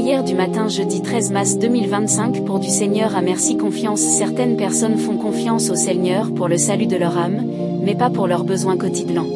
Prière du matin jeudi 13 mars 2025 pour du Seigneur à merci confiance. Certaines personnes font confiance au Seigneur pour le salut de leur âme, mais pas pour leurs besoins quotidiens.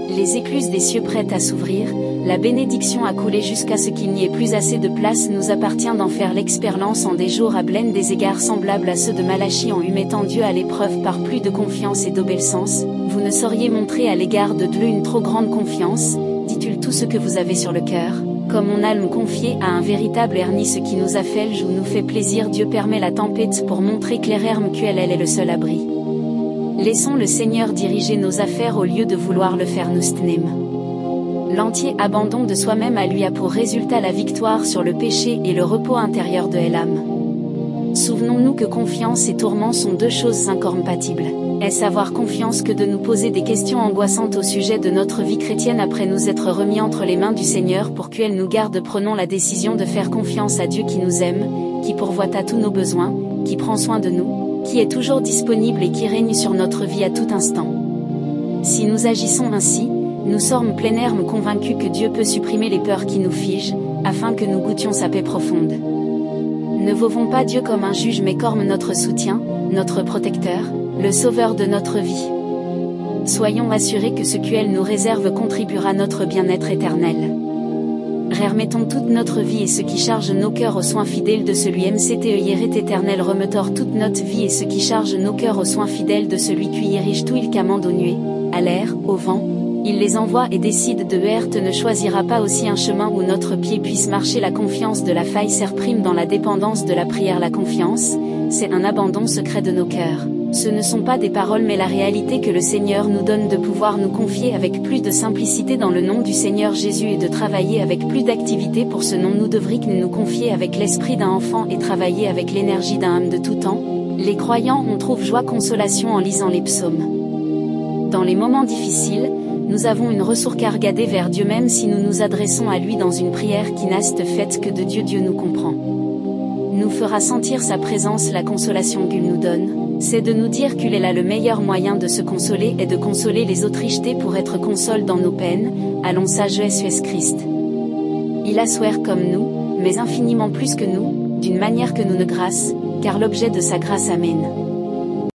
Les écluses des cieux prêtes à s'ouvrir, la bénédiction a coulé jusqu'à ce qu'il n'y ait plus assez de place. Nous appartient d'en faire l'expérience en des jours à Blaine. Des égards semblables à ceux de Malachie en eut mettant Dieu à l'épreuve par plus de confiance et d'obéissance. Vous ne sauriez montrer à l'égard de Dieu une trop grande confiance, dit-il tout ce que vous avez sur le cœur. Comme on a le confié à un véritable erni ce qui nous afflige ou nous fait plaisir. Dieu permet la tempête pour montrer clairement qu'elle est le seul abri. Laissons le Seigneur diriger nos affaires au lieu de vouloir le faire nous-mêmes. L'entier abandon de soi-même à lui a pour résultat la victoire sur le péché et le repos intérieur de l'âme. Souvenons-nous que confiance et tourment sont deux choses incompatibles. Est-ce avoir confiance que de nous poser des questions angoissantes au sujet de notre vie chrétienne après nous être remis entre les mains du Seigneur pour qu'elle nous garde? Prenons la décision de faire confiance à Dieu qui nous aime, qui pourvoit à tous nos besoins, qui prend soin de nous, qui est toujours disponible et qui règne sur notre vie à tout instant. Si nous agissons ainsi, nous sommes pleinement convaincus que Dieu peut supprimer les peurs qui nous figent, afin que nous goûtions sa paix profonde. Ne voyons pas Dieu comme un juge mais comme notre soutien, notre protecteur, le sauveur de notre vie. Soyons assurés que ce qu'elle nous réserve contribuera à notre bien-être éternel. Remettons toute notre vie et ce qui charge nos cœurs aux soins fidèles de celui MCTEIRET éternel. Remettons toute notre vie et ce qui charge nos cœurs aux soins fidèles de celui qui dirige tout il commande aux nuées, à l'air, au vent. Il les envoie et décide de heurte. Ne choisira pas aussi un chemin où notre pied puisse marcher. La confiance de la faille s'exprime dans la dépendance de la prière. La confiance, c'est un abandon secret de nos cœurs. Ce ne sont pas des paroles mais la réalité que le Seigneur nous donne de pouvoir nous confier avec plus de simplicité dans le nom du Seigneur Jésus et de travailler avec plus d'activité pour ce nom. Nous devrions nous confier avec l'esprit d'un enfant et travailler avec l'énergie d'un âme de tout temps. Les croyants on trouve joie consolation en lisant les psaumes. Dans les moments difficiles, nous avons une ressource à regarder vers Dieu même si nous nous adressons à lui dans une prière qui n'a cette fait que de Dieu. Dieu nous comprend. Nous fera sentir sa présence. La consolation qu'il nous donne, c'est de nous dire qu'il est là le meilleur moyen de se consoler et de consoler les autres jetés pour être console dans nos peines. Allons à Jésus Christ. Il a souhaité comme nous, mais infiniment plus que nous, d'une manière que nous ne grâce, car l'objet de sa grâce. Amen.